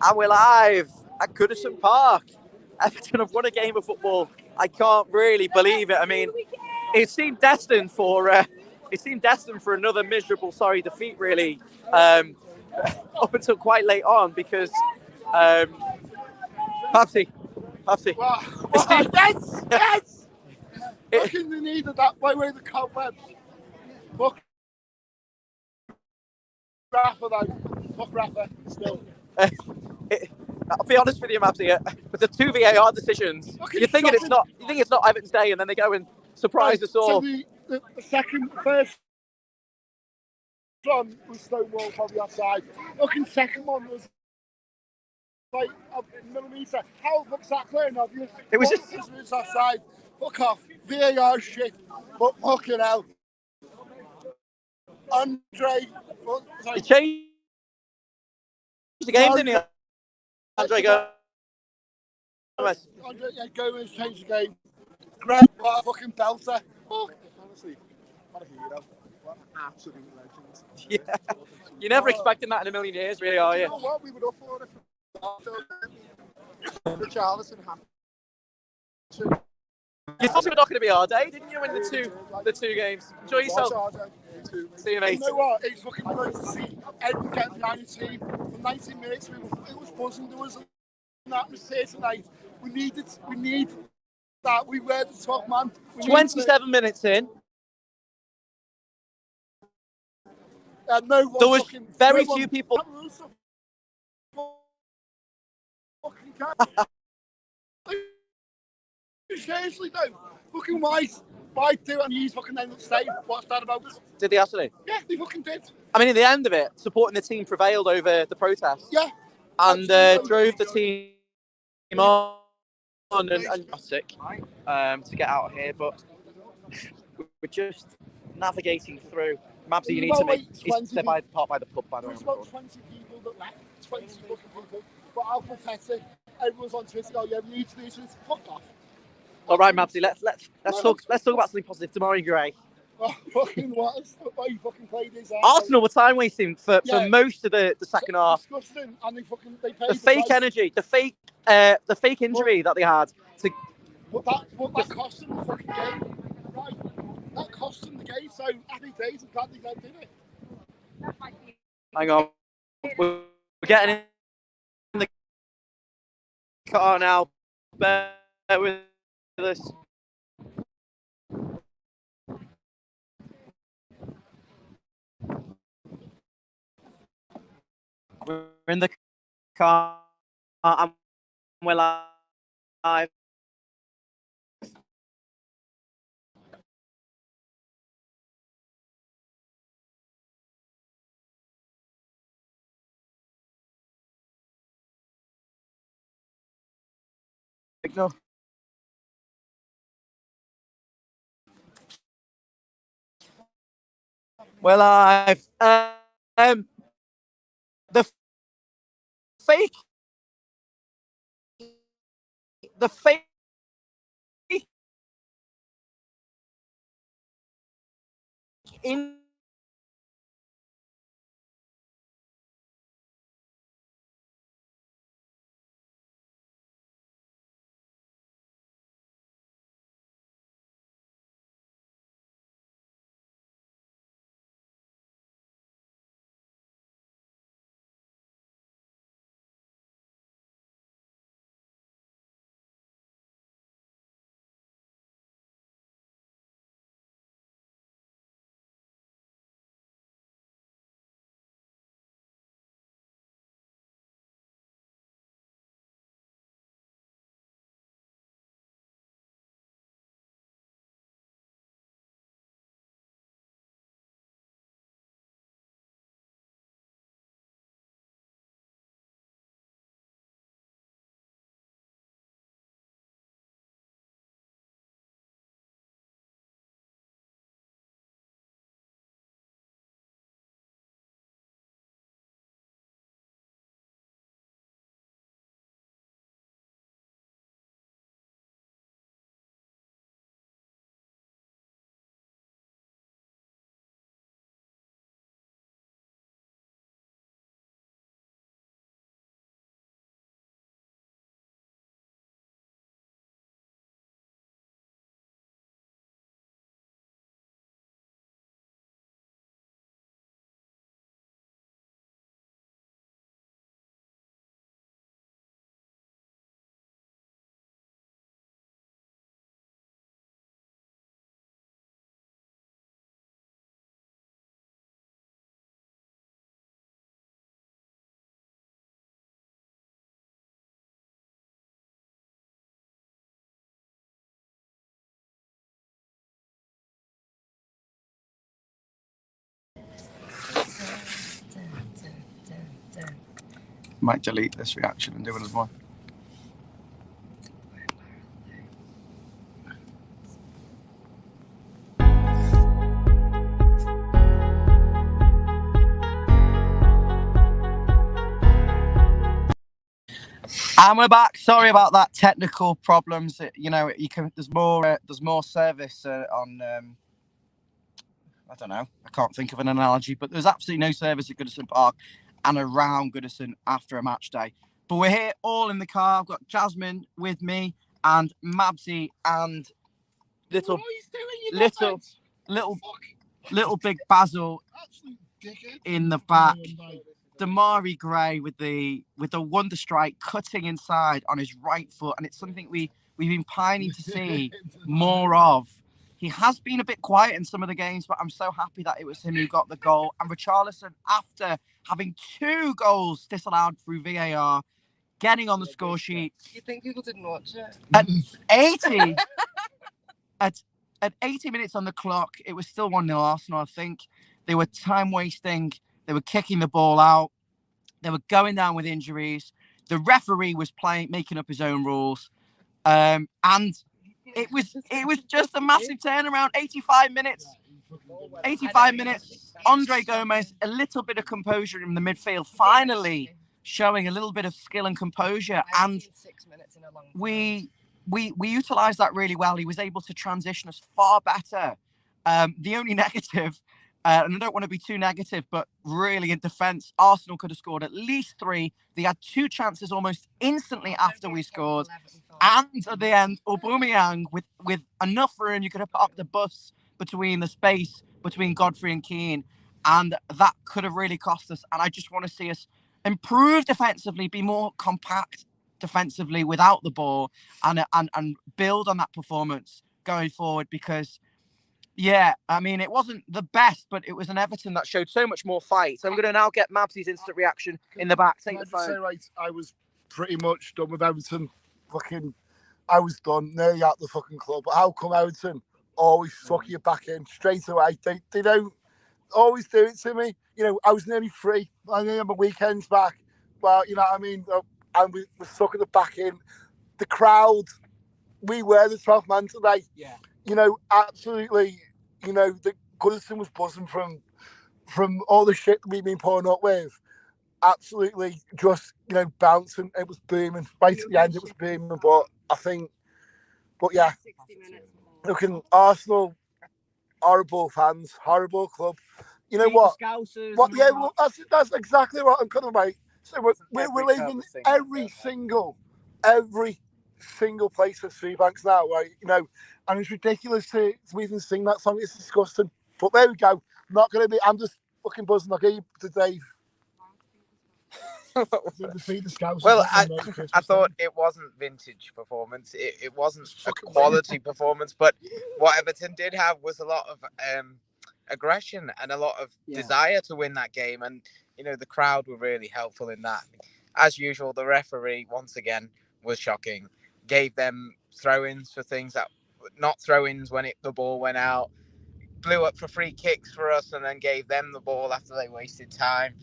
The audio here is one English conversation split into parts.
And we're live at Goodison Park. Everton have won a game of football. I can't really believe it. I mean, it seemed destined for another miserable, defeat. Really, up until quite late on because Papsy, Wow. it seemed, Yes! Yes! it, Fucking they needed that by way of the cobwebs. Fuck Rafa though. Fuck Rafa still. I'll be honest with you, Mabsy. With the two VAR decisions, Fucking you're thinking it's shocking. not Everton's day, and then they go and surprise us all. So the first one was Stonewall probably outside. Fucking second one was like a millimetre. How the fuck's that clear? Obvious. It was just It's offside. Fuck off. VAR shit. But fucking hell. Andre. he changed the game, didn't he? Andre Gomez. Andre Gomez changed the game. Great, what a fucking belter. Fuck. Honestly, what a hero. What an absolute legend. Yeah, you're never expecting that in a million years, really, are You you? know what? We would up for it. Richarlison happened. You thought it was not going to be our day, didn't you? In the two games. Enjoy yourself. See you, mate. You know what? It's fucking great to see everyone getting behind the team. For 90 minutes, it was buzzing. There was an atmosphere tonight. We needed that. We were the top man. 27 minutes in. No one There was very few people. Seriously though, fucking why do and use fucking end up staying? What's that about? Did they actually? Yeah, they fucking did. I mean, in the end of it, supporting the team prevailed over the protest. Yeah. And drove the team on and sick to get out of here. But we're just navigating through. Mabsy, you need to make. They're by the pub, by the way. There's about 20 people that left. 20 fucking people. But how pathetic. Everyone's on Twitter. Oh yeah, we need to do this. Fuck off. All right, Mabsy. Let's talk about something positive. Tomorrow, Gray. Oh, fucking what you fucking played this out. Arsenal were time wasting for most of the second half. Disgusting, and they paid the fake price. Energy, the fake injury that they had. But that cost them the fucking game, right? That cost them the game. So happy days, I'm glad they did it. Hang on, we're getting in the car now. Bear with us. We're in the car and we're live. Signal. We're live. The fake in Might delete this reaction and do another one. And we're back. Sorry about that technical problems. There's more service on. I don't know. I can't think of an analogy, but there's absolutely no service at Goodison Park and around Goodison after a match day. But we're here all in the car. I've got Jasmine with me and Mabsy and little big Basil in the back. Damari Gray with the wonder strike cutting inside on his right foot, and it's something we've been pining to see more of. He has been a bit quiet in some of the games, but I'm so happy that it was him who got the goal. And Richarlison, after having 2 goals disallowed through VAR, getting on the score sheet. You think people didn't watch it? At 80, at 80 minutes on the clock, it was still 1-0 Arsenal, I think. They were time wasting. They were kicking the ball out. They were going down with injuries. The referee was making up his own rules. And it was just a massive turnaround. 85 minutes. Andre Gomez, a little bit of composure in the midfield, finally showing a little bit of skill and composure. And 6 minutes in a long we utilised that really well. He was able to transition us far better. The only negative, and I don't want to be too negative, but really in defence, Arsenal could have scored at least 3. They had 2 chances almost instantly after we scored. And at the end, Aubameyang with enough room, you could have parked the bus between the space between Godfrey and Keane. And that could have really cost us. And I just want to see us improve defensively, be more compact defensively without the ball, and build on that performance going forward, because yeah, I mean, it wasn't the best, but it was an Everton that showed so much more fight. So I'm going to now get Mabsy's instant reaction in the back. Take the phone. Say, right, I was pretty much done with Everton. I was done, nearly out the fucking club. But how come Everton always suck you back in straight away? They don't always do it to me. I was nearly free. I nearly had my weekends back. Well, you know what I mean? And we were sucking it back in. The crowd, we were the 12th man today. Yeah. Absolutely, the Goodison was buzzing from all the shit that we've been pulling up with. Absolutely just, bouncing. It was booming. Right at the end, it was booming. But yeah, 60 minutes. looking Arsenal, horrible fans, horrible club. You know what? What? Yeah, well, that's exactly what I'm coming about. So we're leaving every single place at Seabanks now, right? And it's ridiculous to even sing that song. It's disgusting. But there we go. I'm just fucking buzzing. I'll get you to Dave. Well, I thought it wasn't vintage performance. It wasn't a quality performance, but what Everton did have was a lot of aggression and a lot of desire to win that game. And, the crowd were really helpful in that. As usual, the referee, once again, was shocking. Gave them throw-ins for things that not throw-ins when the ball went out. Blew up for free kicks for us and then gave them the ball after they wasted time.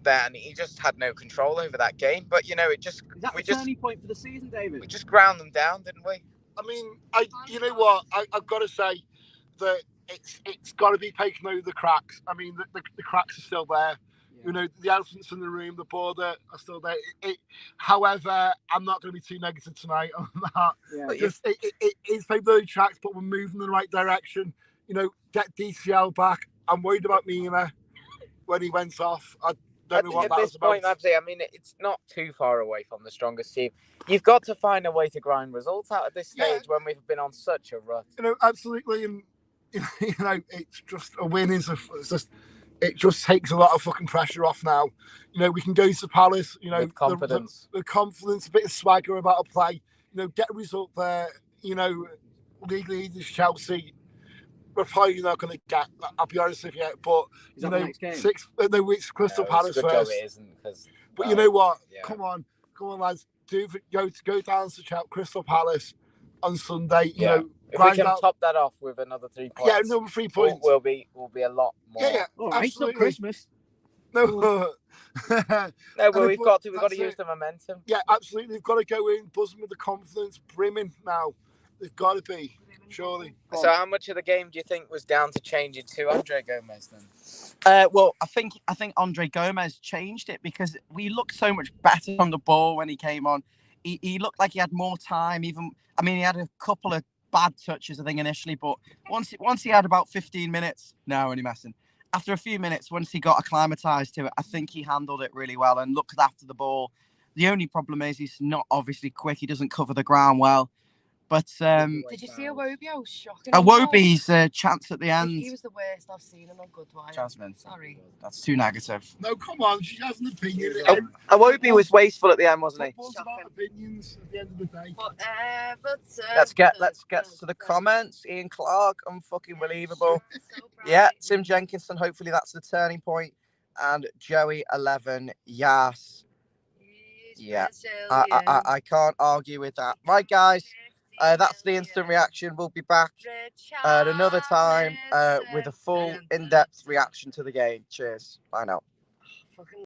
Then he just had no control over that game. But it just is that the turning point for the season, David? We just ground them down, didn't we? I mean, you know what? I've got to say that it's got to be taken over the cracks. I mean, the cracks are still there. Yeah. The elephants in the room, the border are still there. However, I'm not going to be too negative tonight on that. Yeah. It is paper tracks, but we're moving in the right direction. Get DCL back. I'm worried about Mina when he went off. I don't know what that was about. At this point, I mean, it's not too far away from the strongest team. You've got to find a way to grind results out at this stage when we've been on such a rut. Absolutely, and it's just a win it just takes a lot of fucking pressure off now. We can go to Palace. With confidence, with confidence, a bit of swagger about a play. Get a result there. League leaders Chelsea. We're probably not going to get. I'll be honest with you, but it's Crystal Palace first. It isn't, but you know what? Yeah. Come on, lads. Go down to Crystal Palace on Sunday. If we can top that off with another 3 points. Yeah, another 3 points. We'll be a lot more. Yeah, all right, it's not Christmas. No. No, but we've got to use the momentum. Yeah, absolutely. They've got to go in buzzing with the confidence, brimming now. They've got to be, surely. So how much of the game do you think was down to changing to Andre Gomez then? Well, I think Andre Gomez changed it because we looked so much better on the ball when he came on. He looked like he had more time. He had a couple of bad touches, I think, initially, but once he had about 15 minutes, no, only messing. After a few minutes, once he got acclimatized to it, I think he handled it really well and looked after the ball. The only problem is he's not obviously quick. He doesn't cover the ground well. But did you see Iwobi? I was shocking. Iwobi's chance at the end. He was the worst I've seen him on good wire. Jasmine, sorry, that's too negative. No, come on, she has an opinion. Iwobi was wasteful at the end, wasn't he? Football's about opinions at the end of the day. Let's get to the comments. Ian Clark, unfucking believable. Yeah, Tim Jenkinson. Hopefully that's the turning point. And Joey 11. Yes. Yeah. I can't argue with that. Right, guys. That's the instant reaction. We'll be back at another time with a full in-depth reaction to the game. Cheers. Bye now.